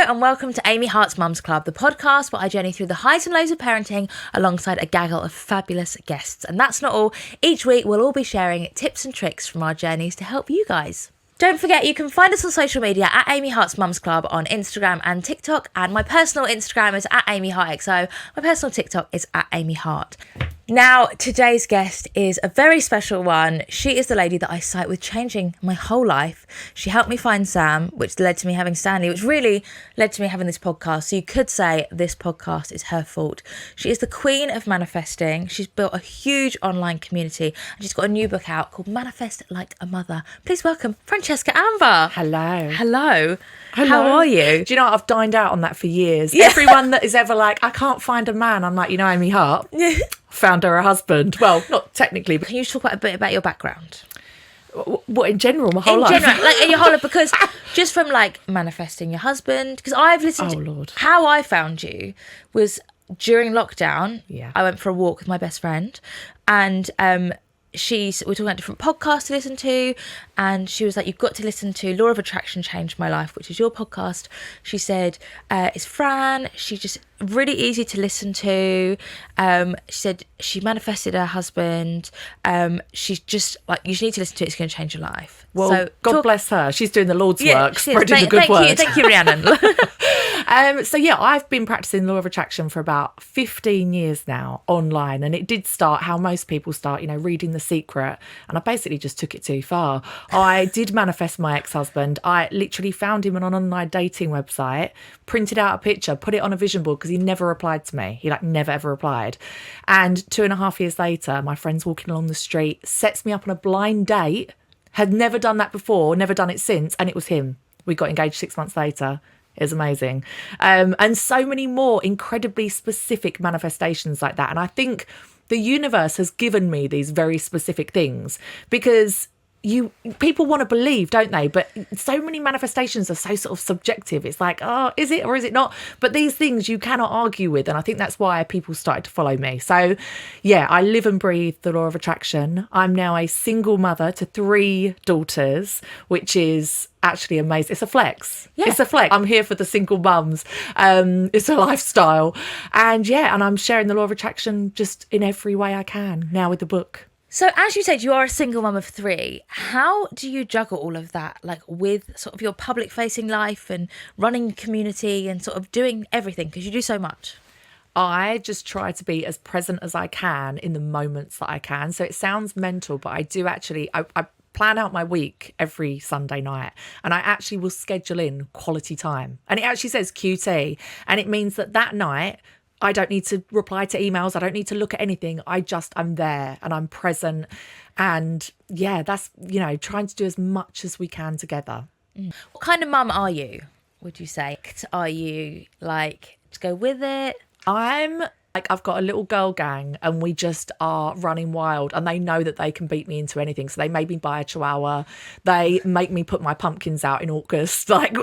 and welcome to Amy Hart's Mums Club, the podcast where I journey through the highs and lows of parenting alongside a gaggle of fabulous guests. And that's not all. Each week we'll all be sharing tips and tricks from our journeys to help you guys. Don't forget, you can find us on social media at Amy Hart's Mums Club on Instagram and TikTok. And my personal Instagram is at Amy Hart XO. My personal TikTok is at Amy Hart. Now, today's guest is a very special one. She is the lady that I cite with changing my whole life. She helped me find Sam, which led to me having Stanley, which really led to me having this podcast. So you could say this podcast is her fault. She is the queen of manifesting. She's built a huge online community and she's got a new book out called Manifest Like a Mother. Please welcome Francesca Amber. Hello. Hello. How are you? Do you know what? I've dined out on that for years. Yeah. Everyone that is ever like, I can't find a man. I'm like, you know, Amy Hart. Found her a husband. Well, not technically. But can you talk a bit about your background? What, in general, my whole life? In general, like in your whole life, because just from like manifesting your husband, because I've listened to Lord. How I found you was during lockdown. Yeah. I went for a walk with my best friend and we're talking about different podcasts to listen to, and she was like, you've got to listen to Law of Attraction Changed My Life, which is your podcast. She said, it's Fran. She's just really easy to listen to. She said she manifested her husband. She's just like, you just need to listen to it. It's going to change your life. Well, so, God bless her. She's doing the Lord's work, spreading the good Thank word. you, Rhiannon. So yeah, I've been practicing Law of Attraction for about 15 years now online, and it did start how most people start, you know, reading The Secret, and I basically just took it too far. I did manifest my ex-husband. I literally found him on an online dating website, printed out a picture, put it on a vision board because he never replied to me. He never ever replied. And 2.5 years later, my friend's walking along the street, sets me up on a blind date, had never done that before, never done it since, and it was him. We got engaged 6 months later. It was amazing. And so many more incredibly specific manifestations like that. And I think the universe has given me these very specific things because people want to believe, don't they? But so many manifestations are so sort of subjective. It's like, oh, is it or is it not? But these things you cannot argue with. And I think that's why people started to follow me. So yeah, I live and breathe the Law of Attraction. I'm now a single mother to 3 daughters, which is actually amazing. It's a flex. Yeah. It's a flex. I'm here for the single mums. It's a lifestyle. And yeah, and I'm sharing the Law of Attraction just in every way I can now with the book. So as you said, you are a single mum of 3. How do you juggle all of that, like with sort of your public facing life and running community and sort of doing everything, because you do so much? I just try to be as present as I can in the moments that I can. So it sounds mental, but I do actually, I plan out my week every Sunday night, and I actually will schedule in quality time. And it actually says QT, and it means that night, I don't need to reply to emails. I don't need to look at anything. I'm there and I'm present. And yeah, that's, you know, trying to do as much as we can together. What kind of mum are you, would you say? Are you like to go with it? I've got a little girl gang and we just are running wild, and they know that they can beat me into anything. So they made me buy a chihuahua. They make me put my pumpkins out in August. Like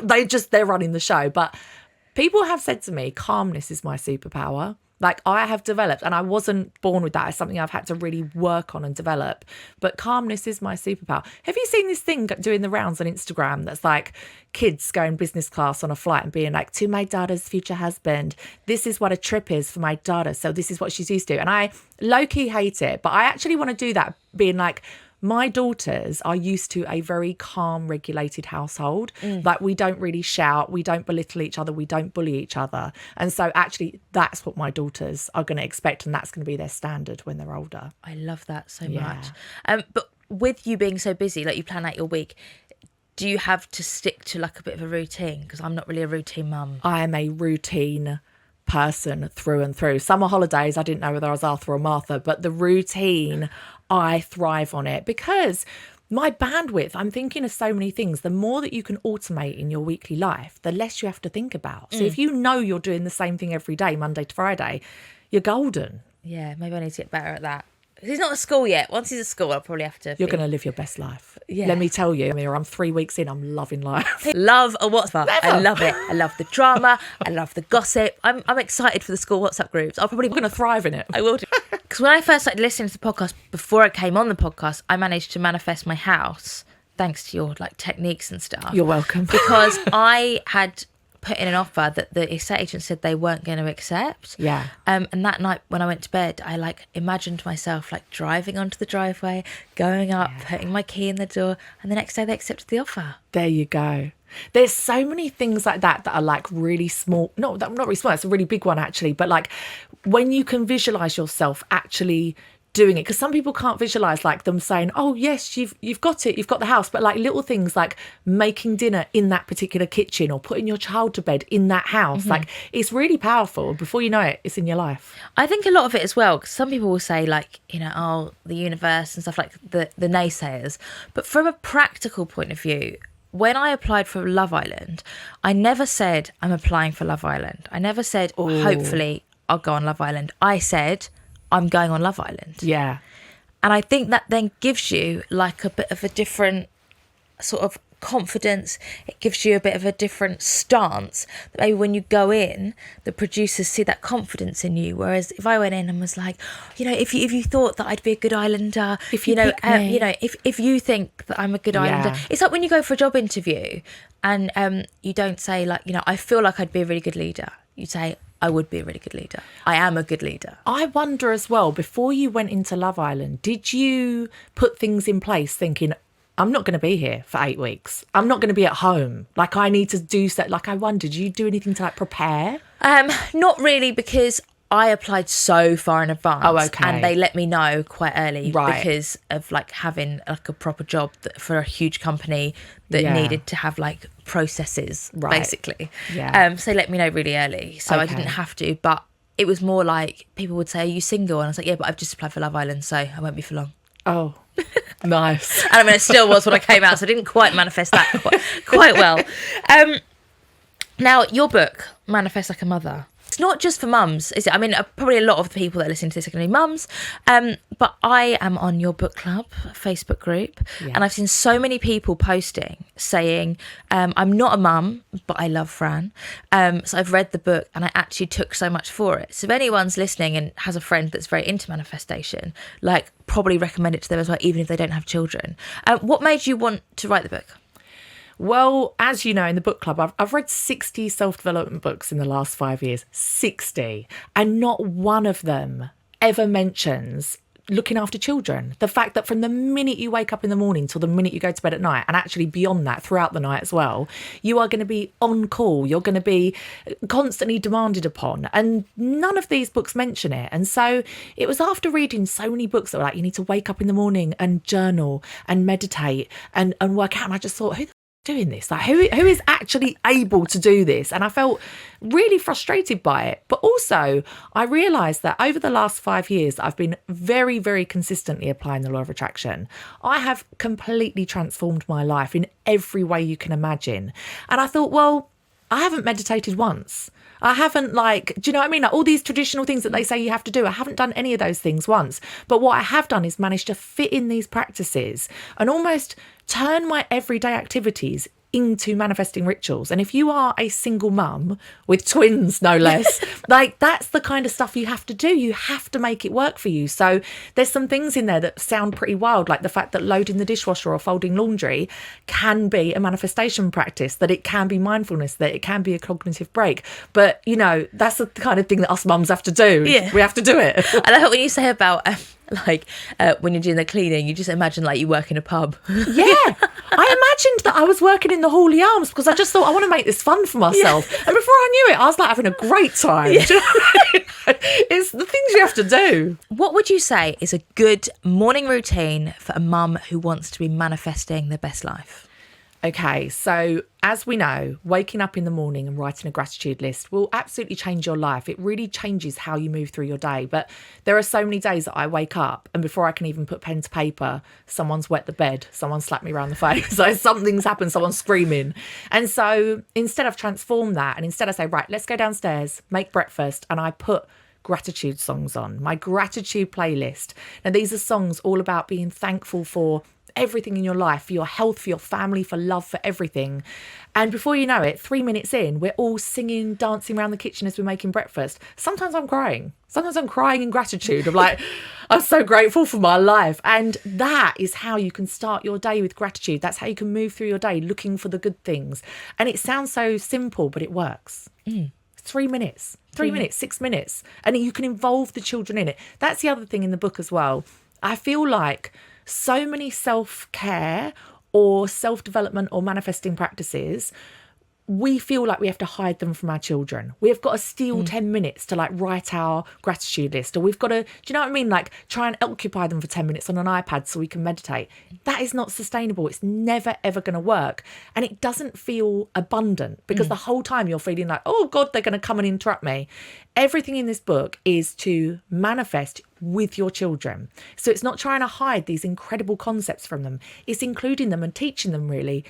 they're running the show. But people have said to me, calmness is my superpower. Like I have developed, and I wasn't born with that. It's something I've had to really work on and develop. But calmness is my superpower. Have you seen this thing doing the rounds on Instagram that's like kids going business class on a flight and being like, to my daughter's future husband, this is what a trip is for my daughter. So this is what she's used to. And I low-key hate it, but I actually want to do that, being like, my daughters are used to a very calm, regulated household. Like we don't really shout, we don't belittle each other, we don't bully each other. And so actually that's what my daughters are going to expect, and that's going to be their standard when they're older. I love that so much. But with you being so busy, like you plan out your week, do you have to stick to like a bit of a routine? Because I'm not really a routine mum. I am a routine person through and through. Summer holidays, I didn't know whether I was Arthur or Martha, but the routine, I thrive on it because my bandwidth, I'm thinking of so many things. The more that you can automate in your weekly life, the less you have to think about. So if you know you're doing the same thing every day, Monday to Friday, you're golden. Yeah, maybe I need to get better at that. He's not at school yet. Once he's at school, I'll probably have to... You're going to live your best life. Yeah. Let me tell you, Amira, I'm 3 weeks in, I'm loving life. Love a WhatsApp. I love it. I love the drama. I love the gossip. I'm excited for the school WhatsApp groups. I'm going to thrive in it. I will do. Because when I first started listening to the podcast, before I came on the podcast, I managed to manifest my house thanks to your like techniques and stuff. You're welcome. Because I had put in an offer that the estate agent said they weren't going to accept. Yeah. And that night when I went to bed, I like imagined myself like driving onto the driveway, going up, putting my key in the door, and the next day they accepted the offer. There you go. There's so many things like that are like really small. No, not really small. It's a really big one actually. But like when you can visualize yourself actually doing it, because some people can't visualize like them saying, oh yes, you've got it, you've got the house, but like little things like making dinner in that particular kitchen or putting your child to bed in that house, like it's really powerful. Before you know it, it's in your life. I think a lot of it as well, because some people will say like, oh, the universe and stuff, like the naysayers, but from a practical point of view, when I applied for Love Island, I never said I'm applying for Love Island. I never said, hopefully I'll go on Love Island. I said, I'm going on Love Island. Yeah. And I think that then gives you like a bit of a different sort of confidence. It gives you a bit of a different stance. Maybe when you go in, the producers see that confidence in you. Whereas if I went in and was like, if you thought that I'd be a good islander, if you if you think that I'm a good islander, it's like when you go for a job interview and you don't say like, I feel like I'd be a really good leader. You say, I would be a really good leader. I am a good leader. I wonder as well, before you went into Love Island, did you put things in place thinking, I'm not going to be here for 8 weeks. I'm not going to be at home. Like I need to do so. Like I wonder, did you do anything to like prepare? Not really, because I applied so far in advance. Oh, okay. And they let me know quite early, right, because of like having like a proper job for a huge company that needed to have like processes, basically. Yeah. So they let me know really early, so I didn't have to. But it was more like people would say, "Are you single?" And I was like, "Yeah, but I've just applied for Love Island, so I won't be for long." Oh, nice. And I mean, it still was when I came out, so I didn't quite manifest that quite well. Now, your book, Manifest Like a Mother, it's not just for mums, is it? I mean, probably a lot of the people that listen to this are going to be mums, but I am on your book club Facebook group, and I've seen so many people posting saying, I'm not a mum, but I love Fran. So I've read the book and I actually took so much for it. So if anyone's listening and has a friend that's very into manifestation, like probably recommend it to them as well, even if they don't have children. What made you want to write the book? Well, as you know, in the book club, I've read 60 self-development books in the last 5 years, 60, and not one of them ever mentions looking after children. The fact that from the minute you wake up in the morning till the minute you go to bed at night, and actually beyond that, throughout the night as well, you are going to be on call. You're going to be constantly demanded upon. And none of these books mention it. And so it was after reading so many books that were like, you need to wake up in the morning and journal and meditate and work out. And I just thought, who the doing this? Like who is actually able to do this? And I felt really frustrated by it. But also I realized that over the last 5 years I've been very, very consistently applying the law of attraction. I have completely transformed my life in every way you can imagine. And I thought, well, I haven't meditated once. I haven't do you know what I mean? Like all these traditional things that they say you have to do, I haven't done any of those things once. But what I have done is managed to fit in these practices and almost turn my everyday activities into manifesting rituals. And if you are a single mum with twins, no less, like that's the kind of stuff you have to do. You have to make it work for you. So there's some things in there that sound pretty wild, like the fact that loading the dishwasher or folding laundry can be a manifestation practice, that it can be mindfulness, that it can be a cognitive break. But, that's the kind of thing that us mums have to do. Yeah. We have to do it. I love what you say about when you're doing the cleaning, you just imagine like you work in a pub. Yeah, I imagined that I was working in the Hawley Arms because I just thought I want to make this fun for myself. Yeah. And before I knew it, I was like having a great time. Yeah. Do you know what I mean? It's the things you have to do. What would you say is a good morning routine for a mum who wants to be manifesting their best life? Okay, so as we know, waking up in the morning and writing a gratitude list will absolutely change your life. It really changes how you move through your day. But there are so many days that I wake up and before I can even put pen to paper, someone's wet the bed, someone slapped me around the face, so something's happened, someone's screaming. And so instead I've transformed that, and instead I say, right, let's go downstairs, make breakfast, and I put gratitude songs on, my gratitude playlist. Now these are songs all about being thankful for everything in your life, for your health, for your family, for love, for everything. And before you know it, 3 minutes in, we're all singing, dancing around the kitchen as we're making breakfast. Sometimes I'm crying. Sometimes I'm crying in gratitude. I'm like, I'm so grateful for my life. And that is how you can start your day, with gratitude. That's how you can move through your day, looking for the good things. And it sounds so simple, but it works. 3 minutes, 3 minutes, 6 minutes. And you can involve the children in it. That's the other thing in the book as well. I feel like so many self-care or self-development or manifesting practices, we feel like we have to hide them from our children. We've got to steal 10 minutes to like write our gratitude list, or we've got to, do you know what I mean? Like try and occupy them for 10 minutes on an iPad so we can meditate. That is not sustainable. It's never, ever going to work. And it doesn't feel abundant, because the whole time you're feeling like, oh God, they're going to come and interrupt me. Everything in this book is to manifest with your children. So it's not trying to hide these incredible concepts from them. It's including them and teaching them, really,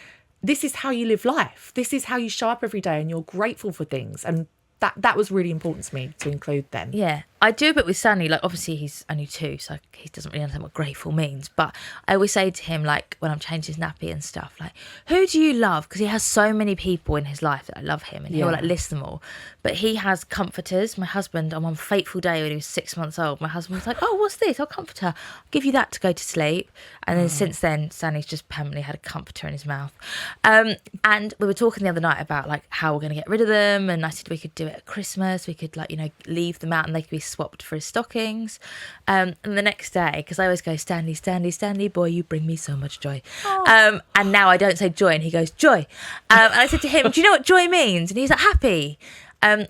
this is how you live life. This is how you show up every day, and you're grateful for things. And that was really important to me, to include them. Yeah, I do a bit with Stanley. Like, obviously he's only 2, so he doesn't really understand what grateful means. But I always say to him, like, when I'm changing his nappy and stuff, like, who do you love? Because he has so many people in his life that I love him, and he'll like list them all. But he has comforters. My husband, on one fateful day when he was 6 months old, my husband was like, oh, what's this? I'll comfort her. I'll give you that to go to sleep. And then since then, Stanley's just permanently had a comforter in his mouth. And we were talking the other night about like how we're going to get rid of them. And I said we could do it at Christmas. We could, like, you know, leave them out and they could be swapped for his stockings. And the next day, because I always go, Stanley, Stanley, Stanley, boy, you bring me so much joy. And now I don't say joy, and he goes, joy. And I said to him, do you know what joy means? And he's like, happy.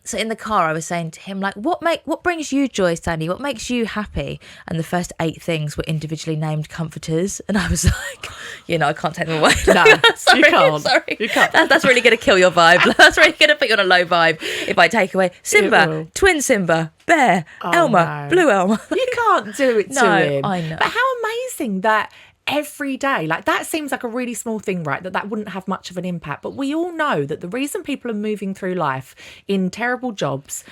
So in the car, I was saying to him, like, what brings you joy, Stanley? What makes you happy? And the first 8 things were individually named comforters. And I was like, you know, I can't take them away. No, sorry, you can't. Sorry. You can't. That's really going to kill your vibe. That's really going to put you on a low vibe if I take away Simba, twin Simba, Bear, Elmer, Blue Elmer. You can't do it to him. I know. But how amazing that every day, like, that seems like a really small thing, right? That wouldn't have much of an impact. But we all know that the reason people are moving through life in terrible jobs,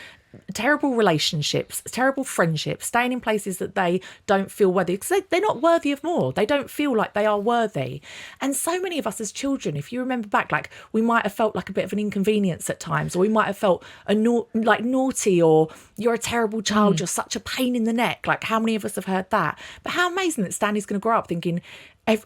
terrible relationships, terrible friendships, staying in places that they don't feel worthy, because they're not worthy of more. They don't feel like they are worthy. And so many of us as children, if you remember back, like, we might have felt like a bit of an inconvenience at times, or we might have felt like naughty, or you're a terrible child, you're such a pain in the neck. Like, how many of us have heard that? But how amazing that Stanley's going to grow up thinking, every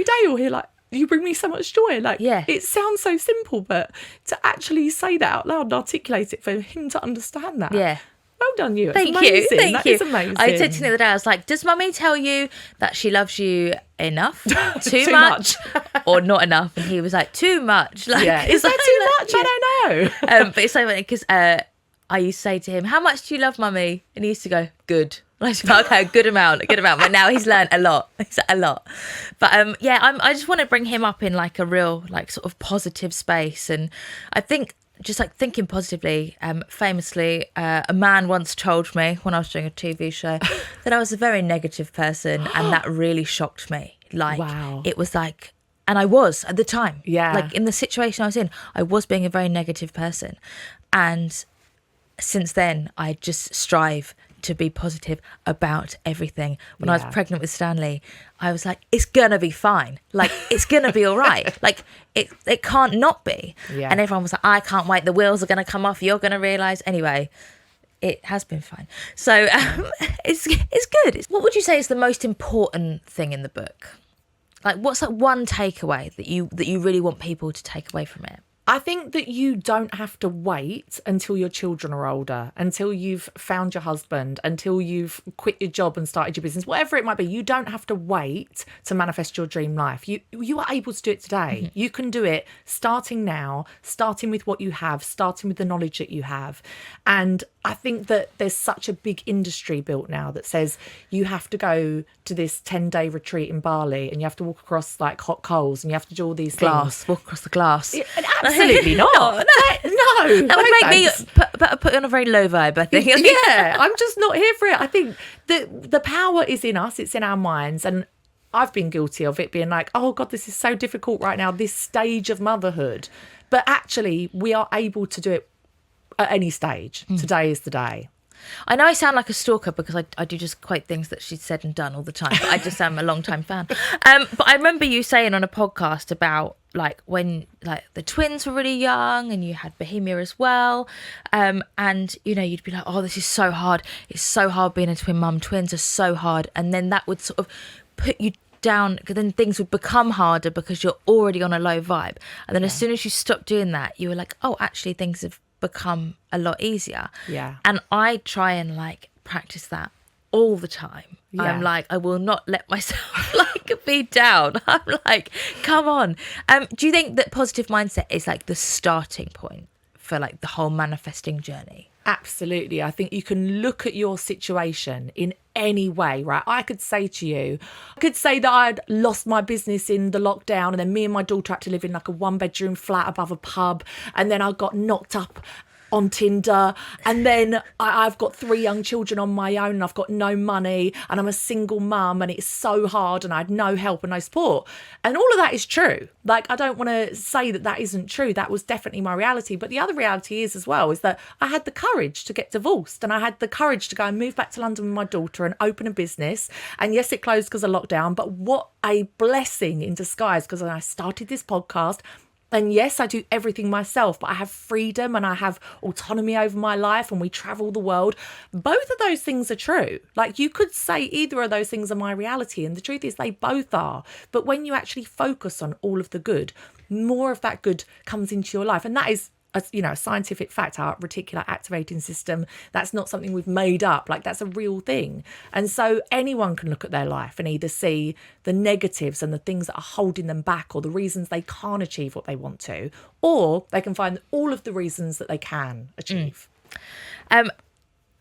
day you'll hear like, you bring me so much joy. Like, it sounds so simple, but to actually say that out loud and articulate it, for him to understand that. Yeah. Well done, you. Thank you. That is amazing. I said to him the other day, I was like, does mummy tell you that she loves you enough? Too much? Or not enough? And he was like, too much. Like, is that too much? I don't know. But it's so funny because I used to say to him, how much do you love mummy? And he used to go, good. I was like, okay, good amount. But now he's learned a lot. But I just want to bring him up in like a real, like, sort of positive space. And I think just like thinking positively, famously, a man once told me when I was doing a TV show that I was a very negative person, and that really shocked me. Like, wow. It was like, and I was at the time. Yeah. Like, in the situation I was in, I was being a very negative person. And since then, I just strive to be positive about everything. When I was pregnant with Stanley, I was like, it's gonna be fine. Like, it's gonna be all right. Like, it can't not be. Yeah. And everyone was like, I can't wait. The wheels are gonna come off. You're gonna realise. Anyway, it has been fine. So it's good. What would you say is the most important thing in the book? Like, what's that one takeaway that you really want people to take away from it? I think that you don't have to wait until your children are older, until you've found your husband, until you've quit your job and started your business, whatever it might be. You don't have to wait to manifest your dream life. You are able to do it today. Mm-hmm. You can do it starting now, starting with what you have, starting with the knowledge that you have. And I think that there's such a big industry built now that says you have to go to this 10-day retreat in Bali and you have to walk across like hot coals and you have to do all these things. Walk across the glass. Absolutely not. No. That would make me put on a very low vibe, I think. Yeah, I'm just not here for it. I think the power is in us. It's in our minds. And I've been guilty of it being like, oh God, this is so difficult right now, this stage of motherhood. But actually, we are able to do it at any stage. Today is the day. I know I sound like a stalker because I do just quote things that she's said and done all the time, but I just am a long time fan. But I remember you saying on a podcast about like when like the twins were really young and you had Bohemia as well, and you know you'd be like, oh, this is so hard. It's so hard being a twin mum. Twins are so hard, and then that would sort of put you down, because then things would become harder because you're already on a low vibe, and then as soon as you stop doing that, you were like, oh, actually things have become a lot easier. And I try and like practice that all the time. I'm like, I will not let myself like be down. I'm like, come on. Do you think that positive mindset is like the starting point for like the whole manifesting journey? Absolutely. I think you can look at your situation in any way, right? I could say to you, I could say that I'd lost my business in the lockdown, and then me and my daughter had to live in like a 1-bedroom flat above a pub, and then I got knocked up on Tinder, and then I've got 3 young children on my own, and I've got no money, and I'm a single mum, and it's so hard, and I had no help and no support. And all of that is true. Like, I don't want to say that that isn't true. That was definitely my reality. But the other reality is as well is that I had the courage to get divorced, and I had the courage to go and move back to London with my daughter and open a business. And yes, it closed because of lockdown, but what a blessing in disguise, because when I started this podcast, and yes, I do everything myself, but I have freedom and I have autonomy over my life, and we travel the world. Both of those things are true. Like, you could say either of those things are my reality, and the truth is they both are. But when you actually focus on all of the good, more of that good comes into your life. And that is a scientific fact, our reticular activating system. That's not something we've made up. Like, that's a real thing. And so anyone can look at their life and either see the negatives and the things that are holding them back, or the reasons they can't achieve what they want to, or they can find all of the reasons that they can achieve.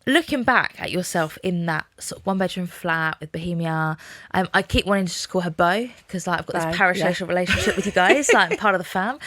Looking back at yourself in that sort of 1-bedroom flat with Bohemia, I keep wanting to just call her Bo, because like I've got this parasocial relationship with you guys, like I'm part of the fam,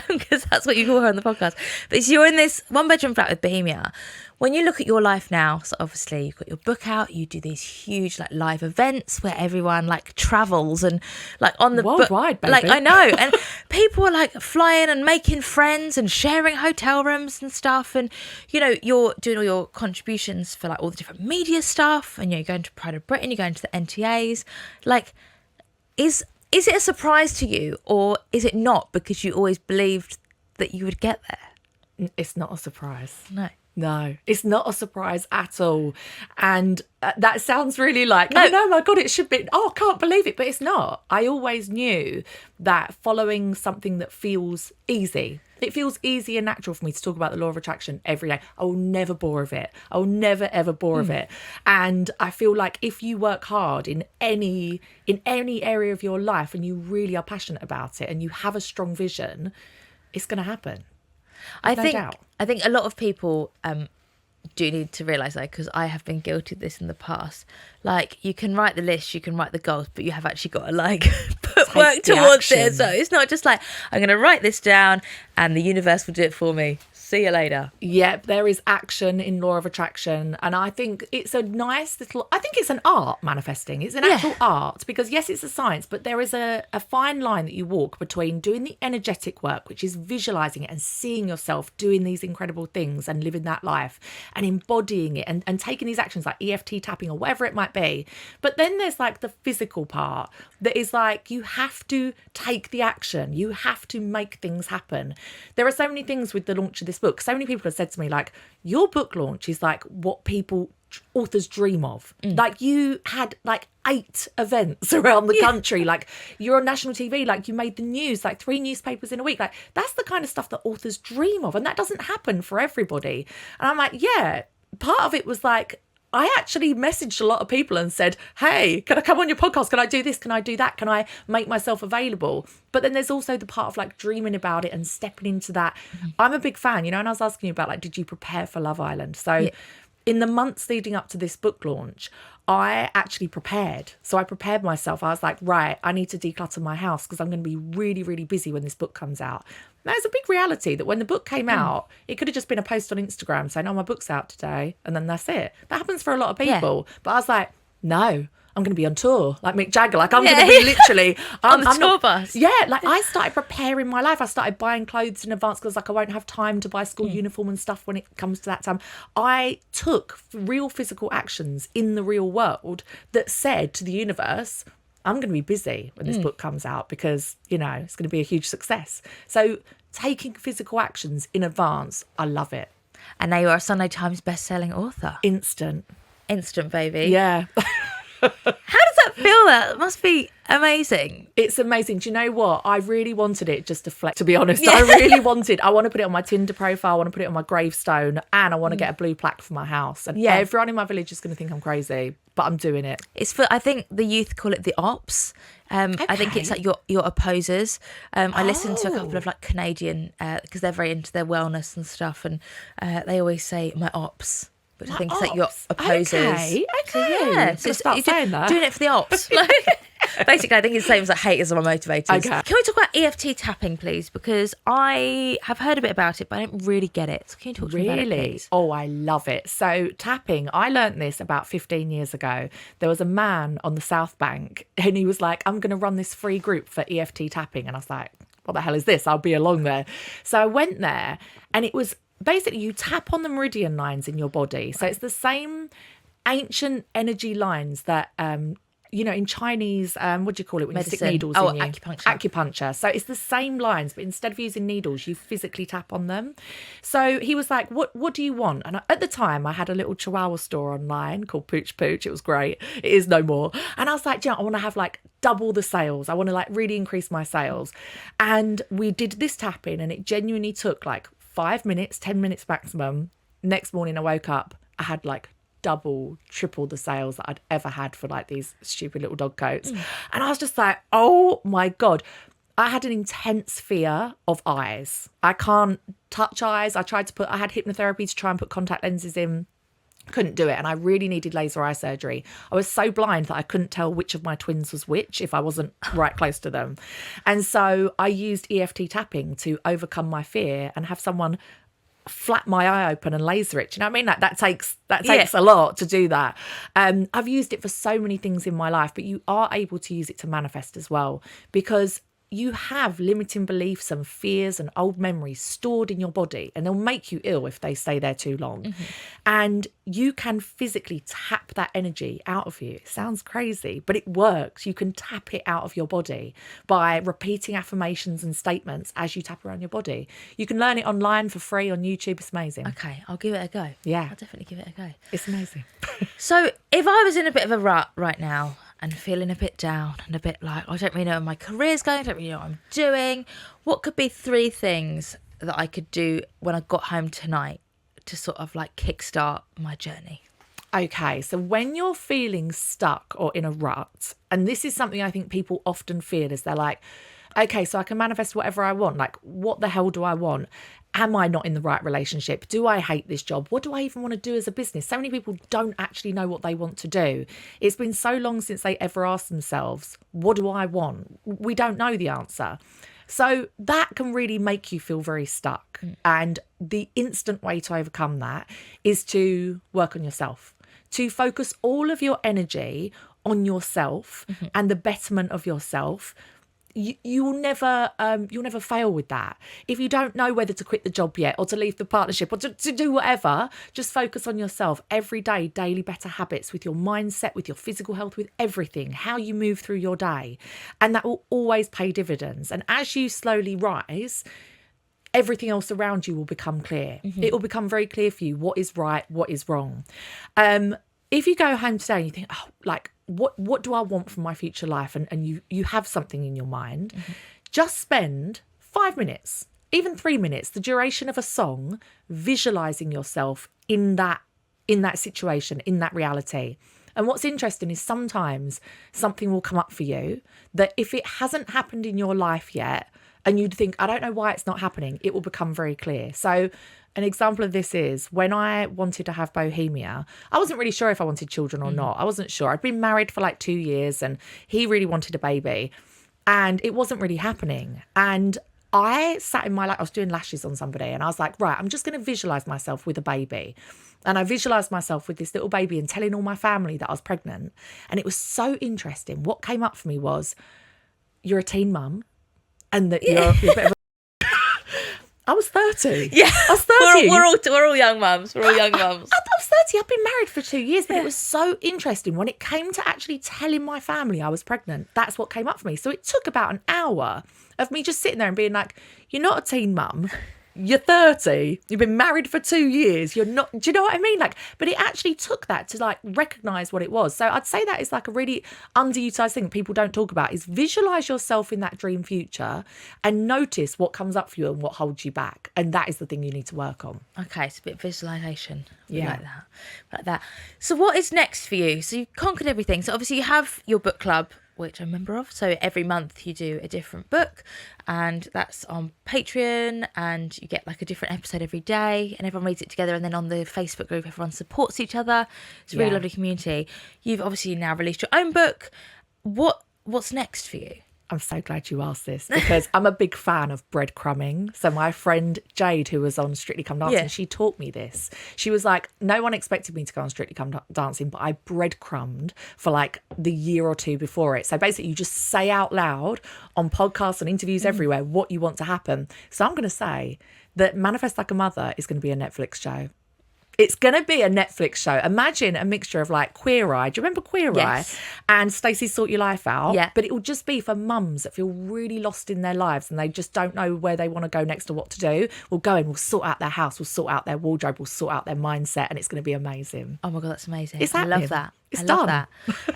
because that's what you call her on the podcast. But so you're in this 1-bedroom flat with Bohemia. When you look at your life now, so obviously you've got your book out, you do these huge like live events where everyone like travels and like on the worldwide, baby. Like I know, and people are like flying and making friends and sharing hotel rooms and stuff, and you know you're doing all your contributions for like all the different media stuff, and you're going to Pride of Britain, you're going to the NTAs. Like, is it a surprise to you, or is it not, because you always believed that you would get there? It's not a surprise. No, it's not a surprise at all. And that sounds really like, oh my God, it should be, oh, I can't believe it. But it's not. I always knew that following something that feels easy, it feels easy and natural for me to talk about the law of attraction every day. I will never bore of it. I will never, ever bore of it. And I feel like if you work hard in any area of your life, and you really are passionate about it, and you have a strong vision, it's going to happen. I think a lot of people do need to realise that, because I have been guilty of this in the past. Like, you can write the list, you can write the goals, but you have actually got to like put work towards it. So it's not just like, I'm going to write this down and the universe will do it for me. See you later. Yeah, there is action in law of attraction. And I think it's a nice little, I think it's an art, manifesting. It's an actual art, because yes, it's a science, but there is a fine line that you walk between doing the energetic work, which is visualizing it and seeing yourself doing these incredible things and living that life and embodying it and taking these actions like EFT tapping or whatever it might be. But then there's like the physical part that is like, you have to take the action. You have to make things happen. There are so many things with the launch of this book. So many people have said to me, like, your book launch is like what authors dream of. Like, you had like 8 events around the country. Like, you're on national TV, like you made the news, like 3 newspapers in a week. Like, that's the kind of stuff that authors dream of. And that doesn't happen for everybody. And I'm like, yeah, part of it was like, I actually messaged a lot of people and said, hey, can I come on your podcast? Can I do this? Can I do that? Can I make myself available? But then there's also the part of like dreaming about it and stepping into that. I'm a big fan, and I was asking you about like, did you prepare for Love Island? So in the months leading up to this book launch, I actually prepared. So I prepared myself. I was like, right, I need to declutter my house because I'm going to be really, really busy when this book comes out. Now, it's a big reality that when the book came out, it could have just been a post on Instagram saying, oh, my book's out today. And then that's it. That happens for a lot of people. But I was like, no, I'm going to be on tour like Mick Jagger. Like I'm going to be literally on the I'm tour not, bus. Yeah, like I started preparing my life. I started buying clothes in advance because like I won't have time to buy school uniform and stuff when it comes to that time. I took real physical actions in the real world that said to the universe, I'm going to be busy when this book comes out because, you know, it's going to be a huge success. So taking physical actions in advance, I love it. And now you're a Sunday Times best-selling author. Instant, baby. yeah. How does that feel? That must be amazing. It's amazing. Do you know what? I really wanted it just to flex, to be honest. I really wanted, I want to put it on my Tinder profile, I want to put it on my gravestone, and I want to get a blue plaque for my house. And everyone in my village is going to think I'm crazy, but I'm doing it. It's for, I think the youth call it the ops. I think it's like your opposers. I listened to a couple of like Canadian, because they're very into their wellness and stuff, and they always say my ops. But I think it's like your opposers. Okay. So, yeah. So start saying that. Doing it for the ops. Basically, I think it's the same as like haters are my motivators. Okay. Can we talk about EFT tapping, please? Because I have heard a bit about it, but I don't really get it. So can you talk to me about it, please? Oh, I love it. So tapping, I learnt this about 15 years ago. There was a man on the South Bank and he was like, I'm going to run this free group for EFT tapping. And I was like, what the hell is this? I'll be along there. So I went there and it was basically you tap on the meridian lines in your body. So it's the same ancient energy lines that, you know, in Chinese, what do you call it when you stick needles in you? Acupuncture. So it's the same lines, but instead of using needles, you physically tap on them. So he was like, what do you want? And at the time, I had a little Chihuahua store online called Pooch Pooch. It was great. It is no more. And I was like, I want to have like double the sales. I want to like really increase my sales. And we did this tapping and it genuinely took like 5 minutes, 10 minutes maximum. Next morning I woke up, I had like double, triple the sales that I'd ever had for like these stupid little dog coats. And I was just like, oh my God. I had an intense fear of eyes. I can't touch eyes. I had hypnotherapy to try and put contact lenses in. Couldn't do it. And I really needed laser eye surgery. I was so blind that I couldn't tell which of my twins was which if I wasn't right close to them. And so I used EFT tapping to overcome my fear and have someone flap my eye open and laser it. Do you know what I mean? That takes a lot to do that. I've used it for so many things in my life, but you are able to use it to manifest as well, because you have limiting beliefs and fears and old memories stored in your body, and they'll make you ill if they stay there too long. And you can physically tap that energy out of you. It sounds crazy, but it works. You can tap it out of your body by repeating affirmations and statements as you tap around your body. You can learn it online for free on YouTube. It's amazing. Okay, I'll give it a go. Yeah. I'll definitely give it a go. It's amazing. So if I was in a bit of a rut right now and feeling a bit down and a bit like, I don't really know where my career's going, I don't really know what I'm doing, what could be 3 things that I could do when I got home tonight to sort of like kickstart my journey? Okay, so when you're feeling stuck or in a rut, and this is something I think people often feel, is they're like, okay, so I can manifest whatever I want. Like, what the hell do I want? Am I not in the right relationship? Do I hate this job? What do I even want to do as a business? So many people don't actually know what they want to do. It's been so long since they ever asked themselves, what do I want? We don't know the answer. So that can really make you feel very stuck. And the instant way to overcome that is to work on yourself, to focus all of your energy on yourself and the betterment of yourself. You'll never fail with that. If you don't know whether to quit the job yet or to leave the partnership or to do whatever, just focus on yourself every day, daily better habits with your mindset, with your physical health, with everything, how you move through your day. And that will always pay dividends. And as you slowly rise, everything else around you will become clear. It will become very clear for you what is right, what is wrong. If you go home today and you think, oh, like, what do I want from my future life? And you have something in your mind, just spend 5 minutes, even 3 minutes, the duration of a song, visualizing yourself in that situation, in that reality. And what's interesting is sometimes something will come up for you that if it hasn't happened in your life yet, and you'd think, I don't know why it's not happening, it will become very clear. So an example of this is when I wanted to have Bohemia, I wasn't really sure if I wanted children or not. I wasn't sure. I'd been married for like 2 years and he really wanted a baby and it wasn't really happening. And I sat in my, I was doing lashes on somebody and I was like, right, I'm just going to visualize myself with a baby. And I visualized myself with this little baby and telling all my family that I was pregnant. And it was so interesting. What came up for me was, you're a teen mum and that you're a bit of a... I was 30. Yeah. I was 30. We're all young mums. We're all young mums. I was 30. I've been married for 2 years, but it was so interesting. When it came to actually telling my family I was pregnant, that's what came up for me. So it took about an hour of me just sitting there and being like, you're not a teen mum. You're 30. You've been married for 2 years. You're not, do you know what I mean? Like, but it actually took that to like recognize what it was. So I'd say that is like a really underutilized thing that people don't talk about, is visualize yourself in that dream future and notice what comes up for you and what holds you back. And that is the thing you need to work on. Okay, it's a bit of visualization. Yeah. Like that. So what is next for you? So you've conquered everything. So obviously you have your book club, which I'm a member of. So every month you do a different book, and that's on Patreon, and you get like a different episode every day and everyone reads it together. And then on the Facebook group, everyone supports each other. It's a really lovely community. You've obviously now released your own book. What's next for you? I'm so glad you asked this, because I'm a big fan of breadcrumbing. So my friend Jade, who was on Strictly Come Dancing, she taught me this. She was like, no one expected me to go on Strictly Come Dancing, but I breadcrumbed for like the year or two before it. So basically you just say out loud on podcasts and interviews everywhere what you want to happen. So I'm going to say that Manifest Like a Mother is going to be a Netflix show. It's going to be a Netflix show. Imagine a mixture of like Queer Eye. Do you remember Queer Eye? And Stacey's Sort Your Life Out? Yeah. But it will just be for mums that feel really lost in their lives and they just don't know where they want to go next or what to do. We'll go in, we'll sort out their house, we'll sort out their wardrobe, we'll sort out their mindset, and it's going to be amazing. Oh my God, that's amazing. It's I happening. love that. It's I love done.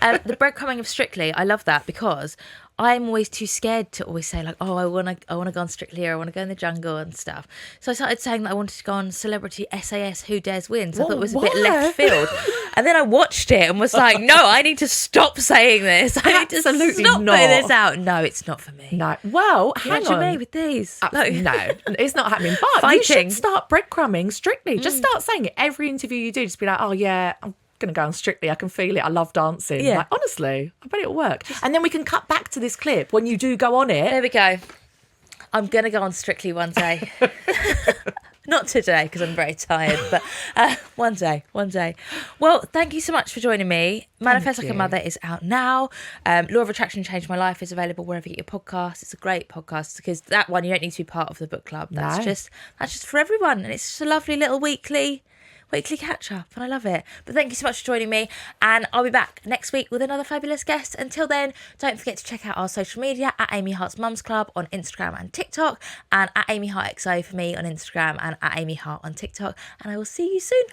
that. The breadcrumbing of Strictly, I love that, because I'm always too scared to always say like, oh, I want to go on Strictly, or I want to go in the jungle and stuff. So I started saying that I wanted to go on Celebrity SAS Who Dares Wins. I thought it was a bit left field. And then I watched it and was like, no, I need to stop saying this. I need to stop putting this out. No, it's not for me. No. Well, hang Imagine on. me with these. No, it's not happening. But you Fighting. should start breadcrumbing Strictly. Just start saying it. Every interview you do, just be like, oh yeah, I'm going to go on Strictly. I can feel it. I love dancing. Yeah. Like, honestly, I bet it'll work. And then we can cut back to this clip when you do go on it. There we go. I'm going to go on Strictly one day. Not today, because I'm very tired, but one day. Well, thank you so much for joining me. Manifest Like a Mother is out now. Law of Attraction Changed My Life is available wherever you get your podcasts. It's a great podcast, because that one, you don't need to be part of the book club. That's just for everyone. And it's just a lovely little weekly catch up, and I love it. But thank you so much for joining me, and I'll be back next week with another fabulous guest. Until then, don't forget to check out our social media at Amy Hart's Mums Club on Instagram and TikTok, and at Amy Hart XO for me on Instagram, and at Amy Hart on TikTok, and I will see you soon.